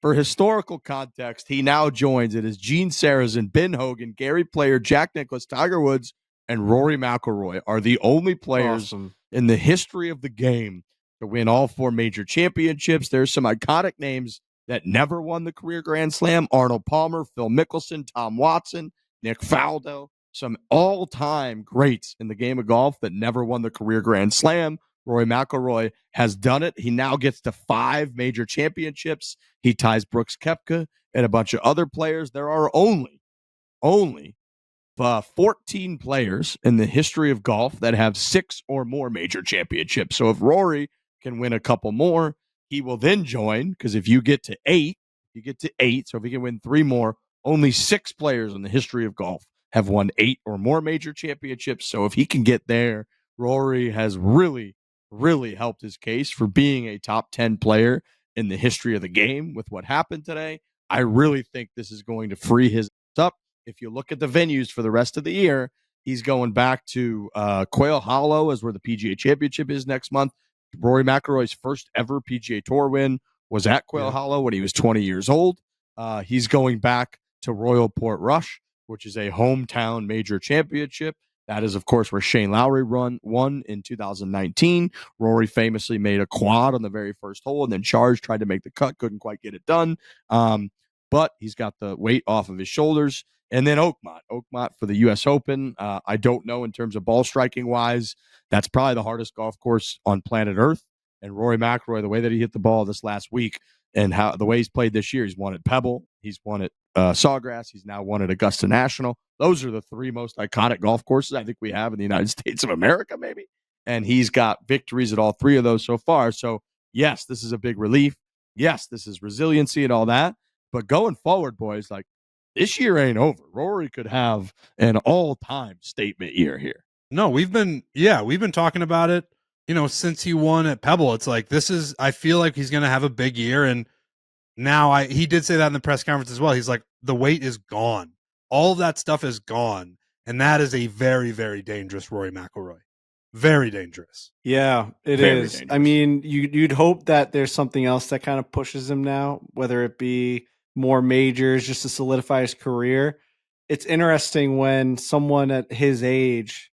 For historical context, he now joins. It is Gene Sarazen, Ben Hogan, Gary Player, Jack Nicklaus, Tiger Woods, and Rory McIlroy are the only players in the history of the game to win all 4 major championships. There's some iconic names that never won the career Grand Slam: Arnold Palmer, Phil Mickelson, Tom Watson, Nick Faldo. Some all-time greats in the game of golf that never won the career Grand Slam. Rory McIlroy has done it. He now gets to 5 major championships. He ties Brooks Koepka and a bunch of other players. There are only 14 players in the history of golf that have 6 or more major championships. So if Rory can win a couple more, he will then join, because if you get to 8, you get to 8. So if he can win 3 more, only 6 players in the history of golf have won 8 or more major championships. So if he can get there, Rory has really helped his case for being a top 10 player in the history of the game with what happened today. I really think this is going to free his up. If you look at the venues for the rest of the year, he's going back to Quail Hollow is where the PGA Championship is next month. Rory McIlroy's first ever PGA Tour win was at Quail Hollow when he was 20 years old. He's going back to Royal Portrush, which is a hometown major championship. That is, of course, where Shane Lowry won in 2019. Rory famously made a quad on the very first hole and then tried to make the cut, couldn't quite get it done. But he's got the weight off of his shoulders. And then Oakmont for the U.S. Open. I don't know in terms of ball striking wise. That's probably the hardest golf course on planet Earth. And Rory McIlroy, the way that he hit the ball this last week and the way he's played this year, he's won at Pebble, he's won at Sawgrass, he's now won at Augusta National. Those are the 3 most iconic golf courses I think we have in the United States of America, maybe. And he's got victories at all 3 of those so far. So, yes, this is a big relief. Yes, this is resiliency and all that. But going forward, boys, like, this year ain't over. Rory could have an all-time statement year here. No, we've been talking about it, since he won at Pebble. It's like, I feel like he's going to have a big year. And now he did say that in the press conference as well. He's like, the weight is gone. All of that stuff is gone. And that is a very, very dangerous Rory McIlroy. Very dangerous. Yeah, it Very is. dangerous. I mean, you'd hope that there's something else that kind of pushes him now, whether it be more majors just to solidify his career. It's interesting when someone at his age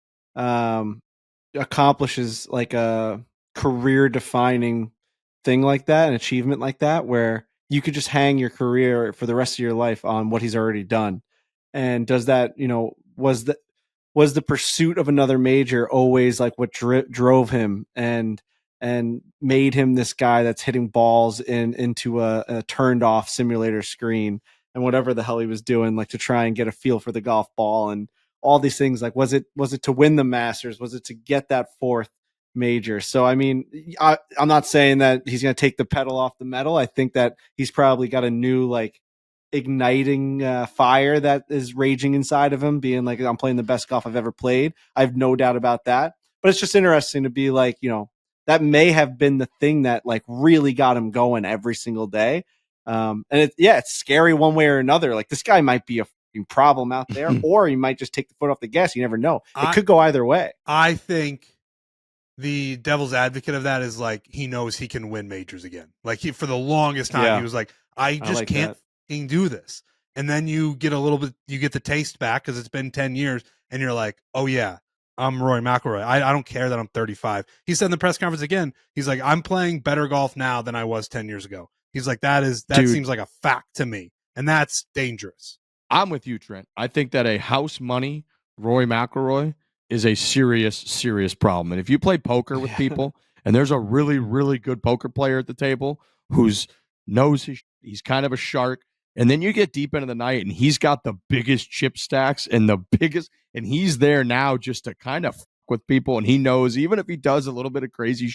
accomplishes like a career defining thing like that, an achievement like that, where you could just hang your career for the rest of your life on what he's already done. And does that, was the pursuit of another major always like what drove him and made him this guy that's hitting balls into a turned off simulator screen and whatever the hell he was doing, like to try and get a feel for the golf ball and all these things? Like, was it to win the Masters? Was it to get that 4th major? So, I mean, I'm not saying that he's going to take the pedal off the metal. I think that he's probably got a new, like, igniting fire that is raging inside of him, being like, I'm playing the best golf I've ever played. I have no doubt about that. But it's just interesting to be like, that may have been the thing that like really got him going every single day. And it's scary one way or another. Like, this guy might be a problem out there, or he might just take the foot off the gas. You never know. It could go either way. I think the devil's advocate of that is like, he knows he can win majors again. Like, for the longest time, he was like, I just can't do this. And then you get you get the taste back because it's been 10 years and you're like, oh yeah, I'm Rory McIlroy. I don't care that I'm 35. He said in the press conference again, he's like, I'm playing better golf now than I was 10 years ago. He's like, that seems like a fact to me. And that's dangerous. I'm with you, Trent. I think that a house money Rory McIlroy is a serious, serious problem. And if you play poker with people and there's a really, really good poker player at the table who's knows he's kind of a shark, and then you get deep into the night and he's got the biggest chip stacks and and he's there now just to kind of fuck with people. And he knows even if he does a little bit of crazy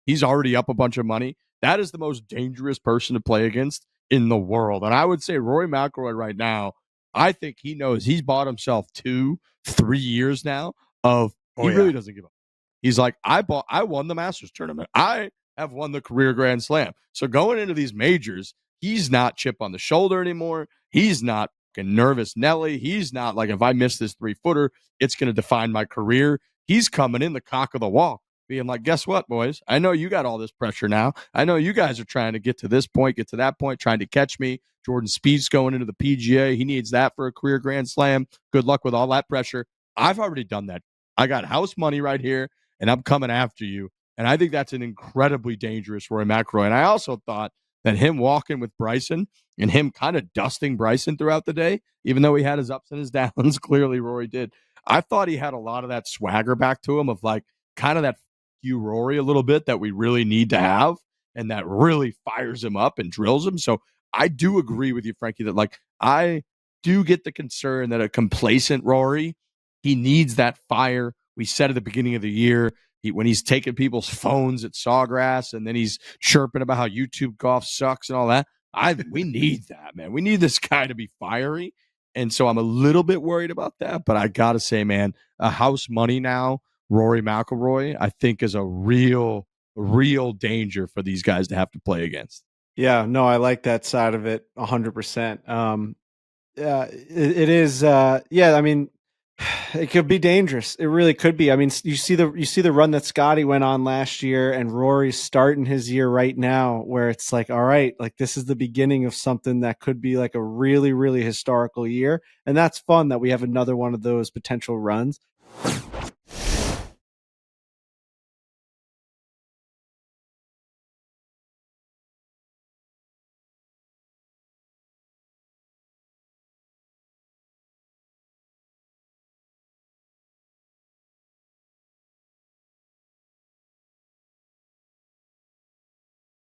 he's already up a bunch of money. That is the most dangerous person to play against in the world. And I would say Rory McIlroy right now, I think he knows he's bought himself 2-3 years now of really doesn't give up. He's like, I won the Masters tournament. I have won the career Grand Slam. So going into these majors, he's not chip on the shoulder anymore. He's not nervous Nelly. He's not like, if I miss this 3-footer, it's going to define my career. He's coming in the cock of the walk being like, guess what, boys? I know you got all this pressure now. I know you guys are trying to get to this point, get to that point, trying to catch me. Jordan Spieth's going into the PGA. He needs that for a career Grand Slam. Good luck with all that pressure. I've already done that. I got house money right here, and I'm coming after you. And I think that's an incredibly dangerous Rory McIlroy. And I also thought that him walking with Bryson and him kind of dusting Bryson throughout the day, even though he had his ups and his downs, clearly Rory did. I thought he had a lot of that swagger back to him of like kind of that you Rory a little bit that we really need to have, and that really fires him up and drills him. So I do agree with you, Frankie, that like I do get the concern that a complacent Rory, he needs that fire. We said at the beginning of the year, when he's taking people's phones at Sawgrass and then he's chirping about how YouTube golf sucks and all that. We need that, man. We need this guy to be fiery. And so I'm a little bit worried about that. But I got to say, man, a house money now, Rory McIlroy, I think is a real danger for these guys to have to play against. Yeah, no, I like that side of it 100%. It is. Yeah, I mean, it could be dangerous. It really could be. I mean, you see the run that Scotty went on last year, and Rory's starting his year right now, where it's like, all right, like this is the beginning of something that could be like a really, really historical year, and that's fun that we have another one of those potential runs.